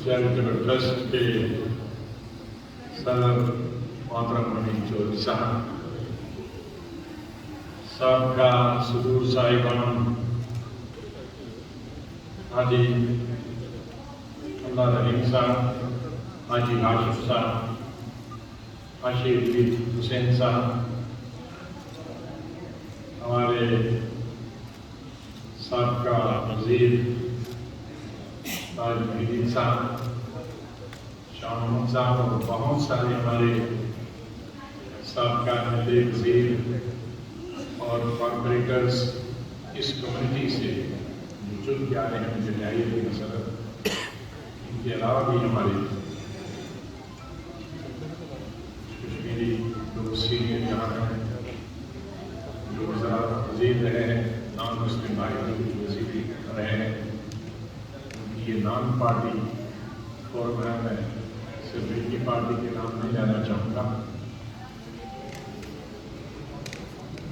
Charitable trust کے صدر محترم منیب چودھری صاحب، سابقہ صدور صاحبان حاجی اللہ رحیم صاحب، حاجی ہاشم صاحب، حاجی حسین صاحب، ہمارے سابقہ وزیر تاج محدید صاحب، شاہ محمد صاحب اور بہت سارے ہمارے سابقہ نائب وزیر اور کارپوریٹرز اس کمیونٹی سے جڑ کے آ رہے ہیں، مجھے چاہیے کہ مسئلہ ان کے علاوہ بھی ہمارے کشمیری لوگ سینئر یہاں ہیں، جو وزارت وزیر رہے ہیں، نان مسلم بھائی وزیر رہے ہیں، یہ نان پارٹی فورم ہے، صرف ایک ہی پارٹی کے نام نہیں لینا چاہوں گا۔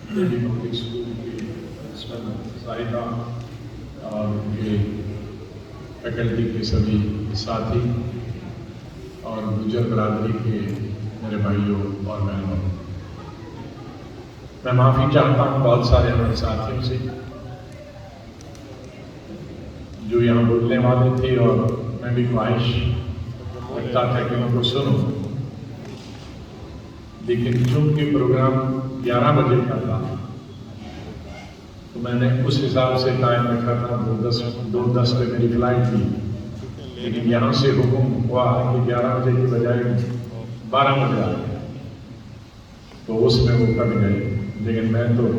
دہلی پبلک اسکول کی صاحبہ اور ان کے فیکلٹی کے سبھی ساتھی اور گجر برادری کے میرے بھائیوں اور بہنوں، میں معافی چاہتا ہوں بہت سارے ہمارے ساتھیوں سے جو یہاں بولنے والے تھے، اور میں بھی خواہش رکھتا تھا کہ ان کو سنوں، لیکن چونکہ پروگرام 11 بجے کا تھا تو میں نے اس حساب سے ٹائم رکھا تھا، 2:10 پہ میری فلائٹ تھی، لیکن یہاں سے حکم ہوا کہ 11 بجے کی بجائے 12 بجے آ گئے، تو اس میں وہ کٹ گئے، لیکن میں تو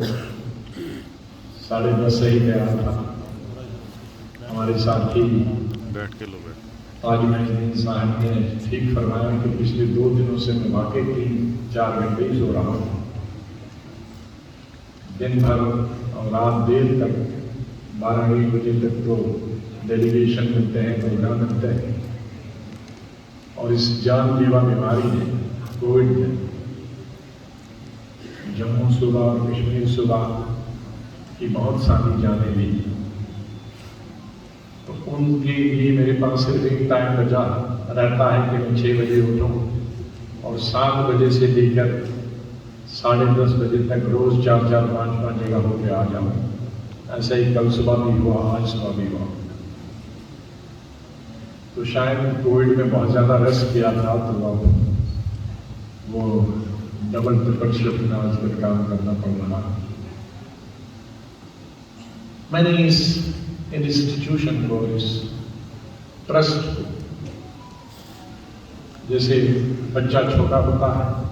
10:30 سے ہی گیا تھا۔ ہمارے ساتھی تاج محدید صاحب نے ٹھیک فرمایا کہ پچھلے 2 دنوں سے میں واقعی 3-4 گھنٹے ہی سو رہا ہوں، دن بھر اور رات دیر تک 12-1 بجے تک تو ڈیلیگیشن ملتے ہیں، پروگرام ملتے ہیں، اور اس جان لیوا بیماری نے، کووڈ نے جموں صوبہ اور کشمیر صوبہ کی بہت ساری جانیں لی، تو ان کے لیے میرے پاس صرف ایک ٹائم بچا رہتا ہے کہ میں 6 بجے اٹھوں اور 7 بجے سے لے کر 10:30 بجے تک روز 4-5 جگہ ہو کے آ جاؤں۔ ایسا ہی کل صبح بھی ہوا، آج صبح بھی ہوا، تو شاید کووڈ میں بہت زیادہ رس کیا تھا، تو وہ ڈبل ٹرپل شفٹ میں آج تک کام کرنا پڑ رہا۔ میں نے اس انسٹیٹیوشن کو، اس ٹرسٹ کو، جیسے بچہ چھوٹا ہوتا ہے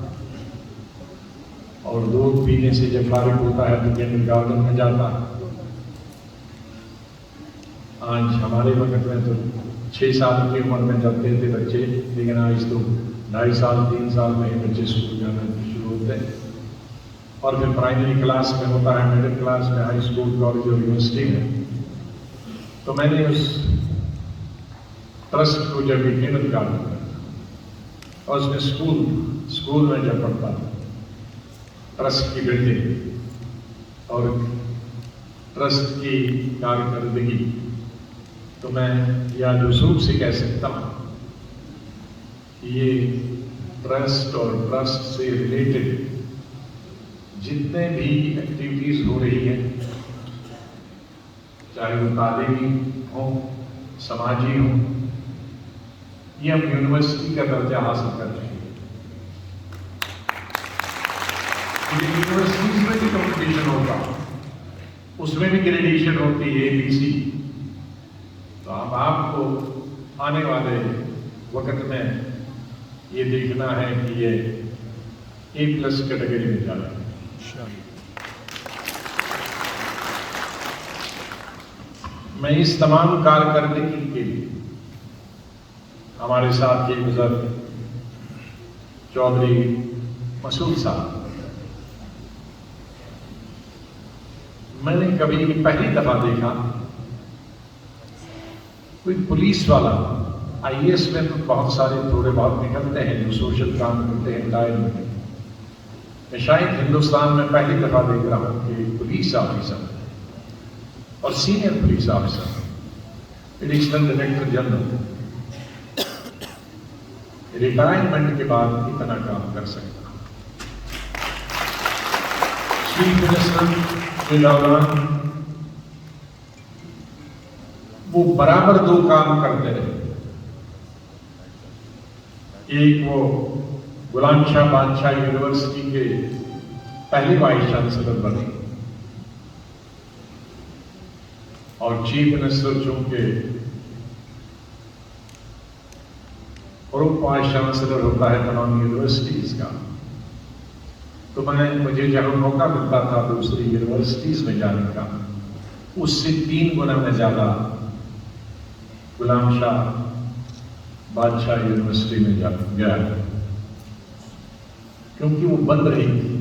اور دودھ پینے سے جب فارغ ہوتا ہے تو کنڈر گارڈن میں جاتا ہے، آج ہمارے وقت میں تو 6 سال کی عمر میں جاتے تھے بچے، لیکن آج تو 2.5 سال 3 سال میں ہی بچے اسکول جانا شروع ہوتے ہیں، اور پھر پرائمری کلاس میں ہوتا ہے، مڈل کلاس میں، ہائی اسکول، کالج اور یونیورسٹی میں۔ تو میں نے اس ٹرسٹ کو جب یقیناً کام کیا، اور اس میں اسکول میں جب پڑھتا تھا، ٹرسٹ کی بلڈنگ اور ٹرسٹ کی کارکردگی، تو میں یاد رسوخ سے کہہ سکتا ہوں کہ یہ ٹرسٹ اور ٹرسٹ سے ریلیٹڈ جتنے بھی ایکٹیویٹیز ہو رہی ہیں، چاہے وہ تعلیمی ہوں، سماجی ہوں، یہ ہم یونیورسٹی کا درجہ حاصل کر رہے ہیں۔ یونیورسٹیز میں بھی کمپٹیشن ہوگا، اس میں بھی گریڈیشن ہوتی ہے، ABC، تو اب آپ کو آنے والے وقت میں یہ دیکھنا ہے کہ یہ A+ کیٹیگری میں جا رہا ہے۔ میں اس تمام کارکردگی کے لیے ہمارے ساتھ کے بزرگ چودھری مسعود صاحب، میں نے کبھی پہلی دفعہ دیکھا کوئی پولیس والا، IAS میں تو بہت سارے تھوڑے بہت نکلتے ہیں جو سوشل کام کرتے ہیں ٹائم میں شاید ہندوستان میں پہلی دفعہ دیکھ رہا ہوں کہ پولیس آفیسر اور senior police officer, additional director general retirement کے بعد اتنا کام کر سکتا. چیف منسٹر کے دوران وہ برابر دو کام کرتے رہے. ایک وہ غلام شاہ بادشاہ یونیورسٹی کے پہلے وائس چانسلر بنے اور چیف منسٹر چونکہ گروپ وائس چانسلر ہوتا ہے تمام یونیورسٹیز کا، تو مجھے جہاں موقع ملتا تھا دوسری یونیورسٹیز میں جانے کا، اس سے 3 گنا میں زیادہ غلام شاہ بادشاہ یونیورسٹی میں گیا کیونکہ وہ بند رہی تھی.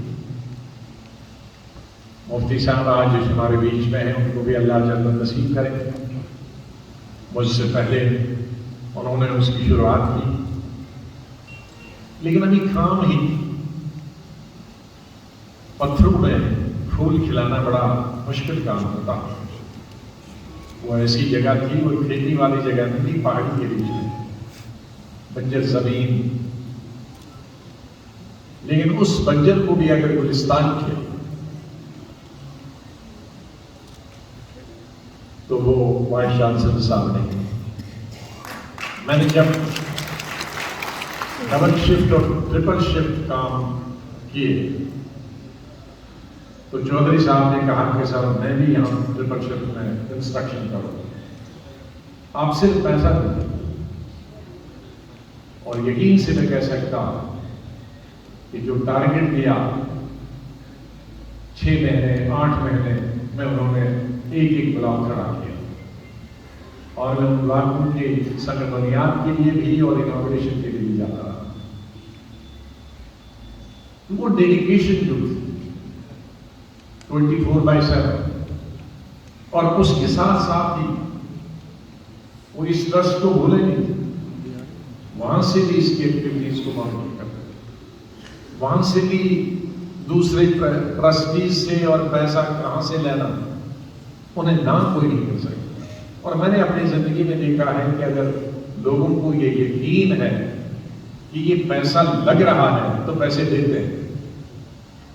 مفتی صاحب آج ہمارے بیچ میں ہیں، ان کو بھی اللہ جل نصیب کرے. مجھ سے پہلے انہوں نے اس کی شروعات کی، لیکن ابھی کام ہی پتھروں میں پھول کھلانا بڑا مشکل کام ہوتا. وہ ایسی جگہ تھی، وہ کھیتی والی جگہ نہیں تھی، پہاڑی کے بیچ میں بنجر زمین. لیکن اس بنجر کو بھی اگر گلستان کیا تو وہ وائس چانسلر صاحب نے. میں نے جب ڈبل شفٹ اور ٹرپل شفٹ کام کیے تو چودھری صاحب نے کہا کہ سر میں بھی یہاں ٹرپل شفٹ میں کنسٹرکشن کروں، آپ صرف پیسہ دیں. اور یقین سے میں کہہ سکتا کہ جو ٹارگٹ دیا 6 مہینے 8 مہینے میں انہوں نے ایک بلاک کھڑا کیا، اور میں ان بلاکوں کے سنگ بنیاد کے لیے بھی اور انوگریشن کے لیے بھی جاتا رہا. وہ ڈیڈیکیشن جو تھی 24/7، اور اس کے ساتھ ساتھ ہی وہ اس ٹرسٹ کو بھولے نہیں تھے. وہاں سے بھی اس کی ایکٹیویٹیز کو مانیٹر کرتے، وہاں سے بھی دوسرے ٹرسٹیز سے اور پیسہ کہاں سے لینا انہیں نہ کوئی نہیں کر سکتا. اور میں نے اپنی زندگی میں دیکھا ہے کہ اگر لوگوں کو یہ یقین ہے کہ یہ پیسہ لگ رہا ہے تو پیسے دیتے ہیں.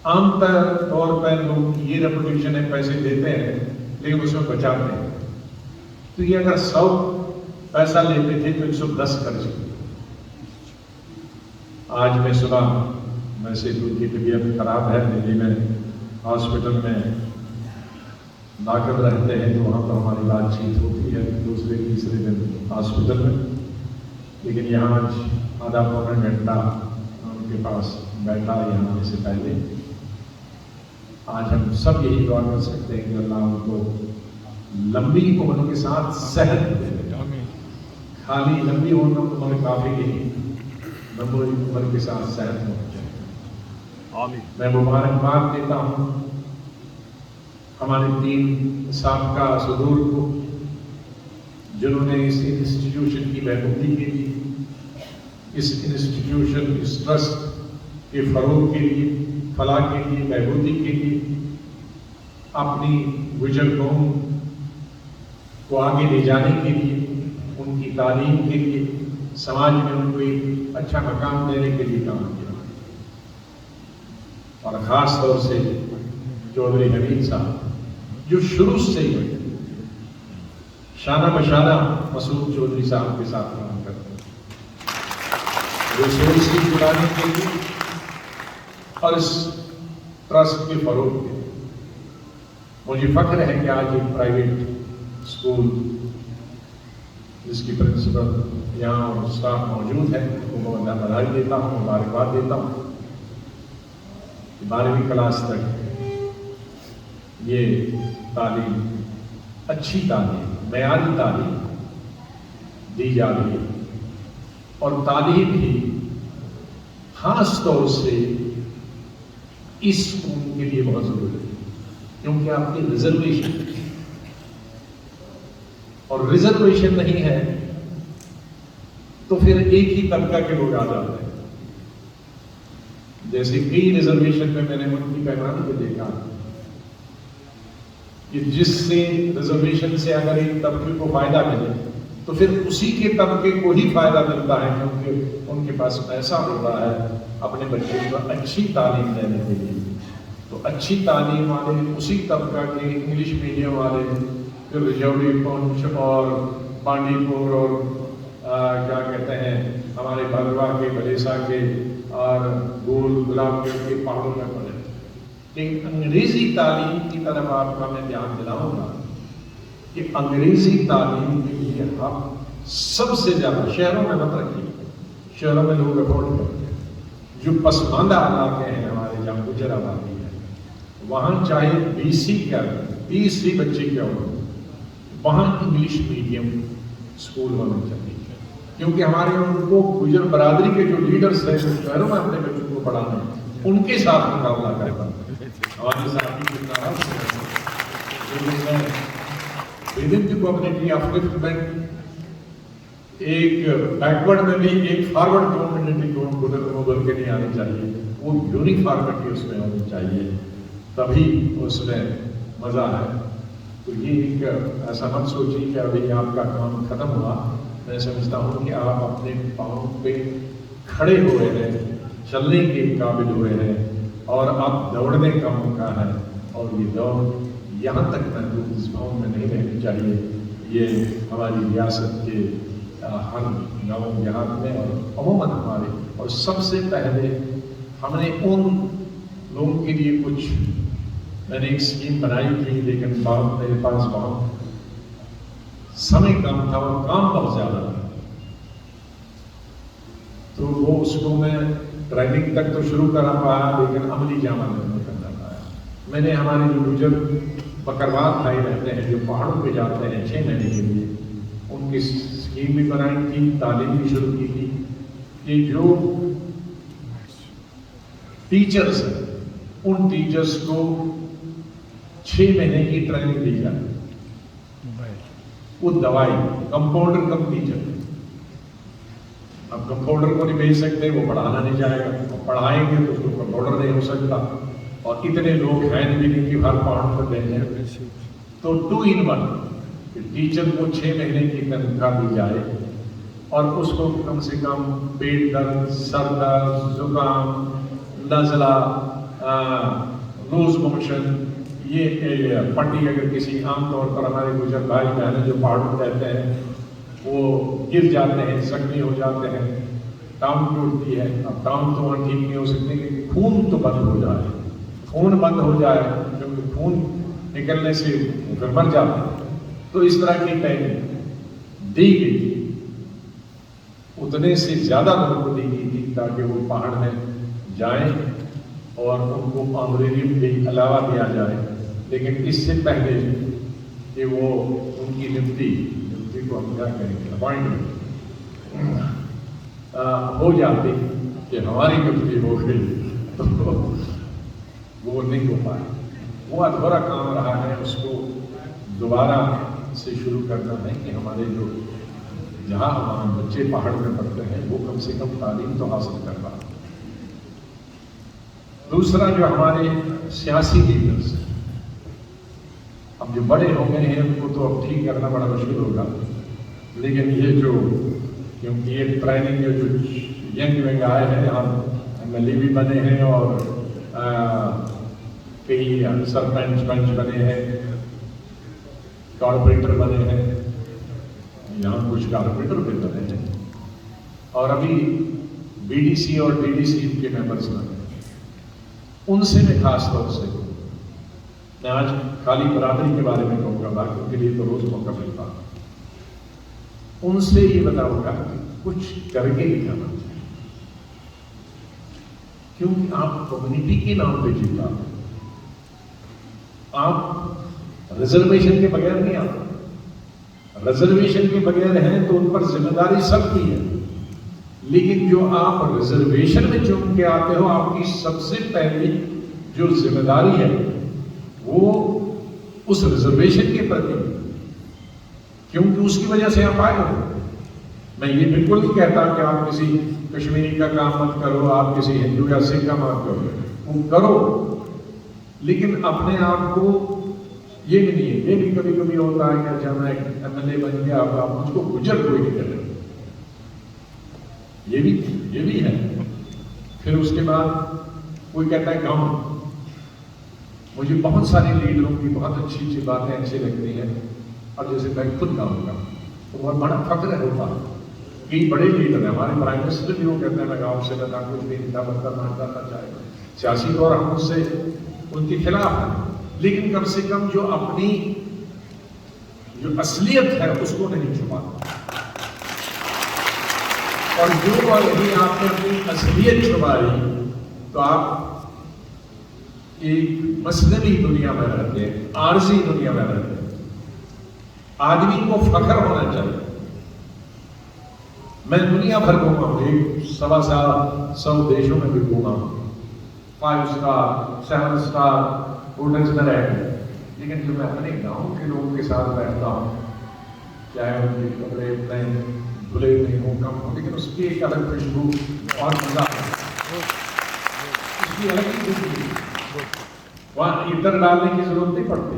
عام طور پر لوگ یہ ریپوٹیشن ہے پیسے دیتے ہیں لیکن اس میں بچاتے ہیں. تو یہ اگر 100 پیسہ لیتے تھے تو 110 کر چکے. آج میں صبح ویسے تو کی طبیعت خراب ہے، دلی میں ہاسپٹل میں داخل رہتے ہیں تو وہاں پر ہماری بات چیت ہوتی ہے دوسرے تیسرے دن ہاسپٹل میں. لیکن یہاں آدھا پونا گھنٹہ ان کے پاس بیٹھا یہاں آنے سے پہلے. آج ہم سب یہی دعا کر سکتے ہیں کہ اللہ ان کو لمبی عمر کے ساتھ صحت دے. خالی لمبی عمر کافی نہیں، لمبی عمر کے ساتھ صحت ہونا چاہیے. میں مبارکباد دیتا ہوں ہمارے 3 سابقہ صدور کو جنہوں نے اس انسٹیٹیوشن کی بہبودی کے لیے، اس انسٹیٹیوشن اس ٹرسٹ کے فروغ کے لیے، فلاح کے لیے، بہبودی کے لیے اپنی گجر قوم کو آگے لے جانے کے لیے، ان کی تعلیم کے لیے، سماج میں ان کو ایک اچھا مقام دینے کے لیے کام کیا. اور خاص طور سے چودھری حمید صاحب جو شروع سے ہی شانہ بشانہ مسعود چودھری صاحب کے ساتھ کام کرتے ہیں، ریسورس کی جڑانے کے لیے اور اس ٹرسٹ کے فروغ کے لیے. مجھے فخر ہے کہ آج ایک پرائیویٹ اسکول جس کی پرنسپل یہاں اور اسٹاف موجود ہے، ان کو میں بدھائی دیتا ہوں، مبارکباد دیتا ہوں. 12ویں کلاس تک یہ تعلیم، اچھی تعلیم، معیاری تعلیم دی جا رہی ہے. اور تعلیم بھی خاص طور سے اس قوم کے لیے بہت ضروری ہے کیونکہ آپ کی ریزرویشن، اور ریزرویشن نہیں ہے تو پھر ایک ہی طبقہ کے لوگ آ جاتے ہیں. جیسے کئی ریزرویشن میں نے ان کی پیمانے کو دیکھا کہ جس سے ریزرویشن سے اگر ایک طبقے کو فائدہ ملے تو پھر اسی کے طبقے کو ہی فائدہ ملتا ہے، کیونکہ ان کے پاس پیسہ ہوتا ہے اپنے بچوں کو اچھی تعلیم دینے کے لیے۔ تو اچھی تعلیم والے اسی طبقہ کے انگلش میڈیم والے پھر رجوری، پونچھ اور بانڈی پور اور کیا کہتے ہیں ہمارے بھدروا کے، بلیسا کے اور گلاب گڑھ کے پہاڑوں میں پڑے۔ لیکن انگریزی تعلیم کی طرف آپ کا میں دھیان دلاؤں گا کہ انگریزی تعلیم کے لیے ہم سب سے زیادہ شہروں میں مت رکھیے، شہروں میں لوگ افورڈ کرتے ہیں، جو پسماندہ علاقے ہیں ہمارے جہاں گجر آبادی ہے، وہاں چاہے 20 ہی بچے کیا ہو، وہاں انگلش میڈیم اسکول ہونا چاہیے، کیونکہ ہمارے ان کو گجر برادری کے جو لیڈرز ہیں جو شہروں میں اپنے بچوں کو پڑھانا ان کے ساتھ مقابلہ کرنا۔ ہمارے ساتھی within the community of left bank ایک بیکورڈ میں بھی ایک فارورڈ کمیونٹی کو بول کے نہیں آنی چاہیے، وہ یونیفارمٹی اس میں ہونی چاہیے، تبھی اس میں مزہ ہے۔ تو یہ ایک ایسا مت سوچیے کہ ابھی آپ کا کام ختم ہوا، میں سمجھتا ہوں کہ آپ اپنے پاؤں پہ کھڑے ہوئے ہیں، چلنے کے قابل ہوئے ہیں، اور آپ دوڑنے کا موقع ہے، اور یہ دوڑ یہاں تک محدود اس پاؤں میں نہیں رہنی چاہیے، یہ ہماری ریاست کے ہر گاؤں دیہات میں اور عموماً ہمارے، اور سب سے پہلے ہم نے ان لوگوں کے لیے کچھ، میں نے ایک اسکیم بنائی تھی، لیکن میرے پاس بہت سمے کم تھا اور کام بہت زیادہ تھا، تو وہ اس کو میں ٹریننگ تک تو شروع کرا پایا لیکن عملی جامہ نہیں کرنا پایا۔ میں نے ہمارے جو بزرگ بکروال بھائی رہتے ہیں جو پہاڑوں پہ جاتے ہیں 6 مہینے کے لیے، ان کی اسکیم بھی بنائی تھی، تعلیم بھی شروع کی تھی کہ جو ٹیچرز ہیں ان ٹیچرز کو 6 مہینے کی ٹریننگ دی جائے، وہ دوائی کمپاؤنڈر کم ٹیچر، اب کمپاؤنڈر کو نہیں بھیج سکتے، وہ پڑھانا نہیں جائے گا، پڑھائیں گے تو اس کو کمپاؤنڈر نہیں ہو سکتا، اور اتنے لوگ ہیں بھی نہیں کہ ہر پہاڑ پر بھیجیں، تو 2 in 1 ٹیچر کو 6 مہینے کی تنخواہ دی جائے، اور اس کو کم سے کم پیٹ درد، سر درد، زکام، نزلہ، لوز موشن، یہ پٹی اگر کسی عام طور پر ہمارے گجر بھائی بہنیں جو پہاڑوں میں رہتے ہیں وہ گر جاتے ہیں، زخمی ہو جاتے ہیں، ٹانگ ٹوٹتی ہے، اب ٹانگ تو وہاں ٹھیک نہیں ہو سکتی کہ خون تو بند ہو جائے، خون بند ہو جائے، کیونکہ خون نکلنے سے وہ پھر مر جاتے ہیں، تو اس طرح کی ٹریننگ دی گئی تھی، اتنے سے زیادہ لوگوں کو دی گئی تھی تاکہ وہ پہاڑ میں جائیں اور ان کو انگریزی بھی علاوہ دیا جائے، لیکن اس سے پہلے کہ وہ ان کی نفتی کو ہم کیا کہیں گے اپوائنٹمنٹ ہو جاتی کہ ہماری نفتی ہو گئی تو وہ نہیں ہو پائے، وہ ادھورا کام رہا ہے، اس کو دوبارہ سے شروع کرنا ہے کہ ہمارے جو جہاں ہمارے بچے پہاڑ میں پڑھتے ہیں وہ کم سے کم تعلیم تو حاصل کر رہا۔ دوسرا جو ہمارے سیاسی لیڈرز ہیں، اب جو بڑے ہو گئے ہیں ان کو تو اب ٹھیک کرنا بڑا مشکل ہوگا، لیکن یہ جو کیونکہ یہ ٹریننگ جو ینگ وینگ آئے ہیں، ہم MLA بھی بنے ہیں اور کئی سرپنچ پنچ بنے ہیں، کارپوریٹر بنے ہیں، یہاں کچھ کارپوریٹر بھی بنے ہیں، اور ابھی BDC اور DDC کے ممبرس بنے ہیں، ان سے میں خاص طور سے میں آج خالی برادری کے بارے میں کہوں گا، باقیوں کے لیے تو روز موقع ملتا، ان سے یہ بتاؤں گا کہ کچھ کر کے دکھانا چاہیے، کیونکہ آپ کمیونٹی کے نام پہ جیتا، آپ ریزرویشن کے بغیر نہیں آتے، ریزرویشن کے بغیر ہیں تو ان پر ذمہ داری سب کی ہے، لیکن جو آپ ریزرویشن میں چن کے آتے ہو، آپ کی سب سے پہلی جو ذمہ داری ہے وہ اس ریزرویشن کے پرتی، کیونکہ اس کی وجہ سے آپ آئے ہو۔ میں یہ بالکل نہیں کہتا کہ آپ کسی کشمیری کا کام مت کرو، آپ کسی ہندو یا سکھ کا مت کرو، وہ کرو، لیکن اپنے آپ کو یہ بھی نہیں ہے. یہ بھی کبھی کبھی ہوتا ہے کہ جب میں MLA بن گیا اب آپ مجھ کو گجر کوئی نہیں کرے. یہ بھی ہے. پھر اس کے بعد کوئی کہتا ہے گاؤں. مجھے بہت سارے لیڈروں کی بہت اچھی اچھی باتیں اچھی لگتی ہیں اور جیسے میں خود گاؤں کا تو بہت بڑا فخر ہے ہوتا. کئی بڑے لیڈر ہیں ہمارے پرائم منسٹر بھی وہ کہتے ہیں میں گاؤں سے نہ کچھ بھی نہ بنتا مانتا نہ چاہے سیاسی طور ہم اس سے ان کے خلاف ہیں لیکن کم سے کم جو اپنی جو اصلیت ہے اس کو نہیں چھپاتا. اور جو آدمی آپ نے اپنی اصلیت چھپائی تو آپ ایک مصنوعی دنیا میں رہتے ہیں, عارضی دنیا میں رہتے ہیں. آدمی کو فخر ہونا چاہیے. میں دنیا بھر گھوما ہوں, 100 دیشوں میں بھی گھوما ہوں, 5 اسٹار 7 اسٹار ہوٹلز میں رہے ہیں. لیکن جو میں اپنے گاؤں کے لوگوں کے ساتھ رہتا ہوں چاہے ان کے کپڑے اتنے دھلے نہیں ہوں کم ہوں لیکن اس کی ایک الگ خوشبو اور مزہ ہے. اس کی الگ ہی خوشبو, وہاں عطر ڈالنے کی ضرورت نہیں پڑتی,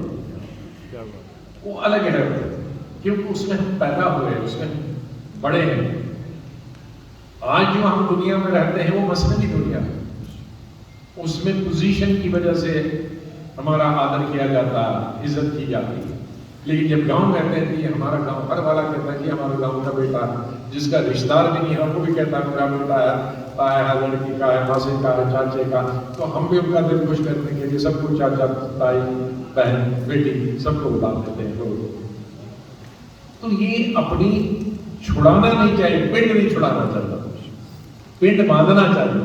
وہ الگ ہے کیونکہ اس میں ہم پیدا ہوئے, اس میں بڑے ہیں. آج جو ہم دنیا میں رہتے ہیں وہ مصنوعی دنیا ہے. اس میں پوزیشن کی وجہ سے ہمارا آدر کیا جاتا ہے, عزت کی جاتی ہے. لیکن جب گاؤں کہتے ہیں کہ یہ ہمارا گاؤں, ہر والا کہتا ہے کہ ہمارے گاؤں کا بیٹا جس کا رشتہ دار بھی نہیں ہے وہ بھی کہتا ہے میرا بیٹا ہے, لڑکی کا ہے, ماسی کا ہے, چاچے کا. تو ہم بھی ان کا دل خوش کرنے کے لیے سب کو چاچا تائی بہن بیٹی سب کو بتا دیتے ہیں. تو یہ اپنی چھڑانا نہیں چاہیے, پنڈ نہیں چھڑانا چاہتا, پنڈ باندھنا چاہیے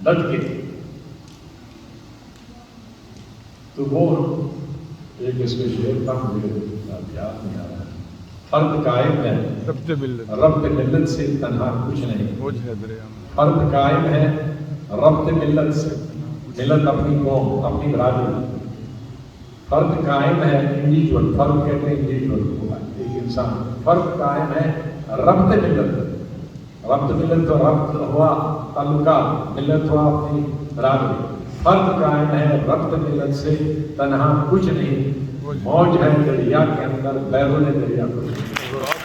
ڈٹ کے. تو وہ ایک اس میں شعر تھا مجھے یاد نہیں آ رہا. فرد قائم ہے ربط ملت سے تنہا کچھ نہیں. فرد قائم ہے ربط ملت سے, ملت اپنی قوم اپنی برادری. فرد قائم ہے انڈیویجول, فرد کہتے ہیں انڈیویجول ایک انسان. فرد قائم ہے ربط ملت. ربط ملت تو ربط ہوا تعلقات, ملت ہوا اپنی برادری. فرد قائم ہے ربط ملت سے تنہا کچھ نہیں. موج ہے دریا کے اندر بیرون دریا کچھ نہیں.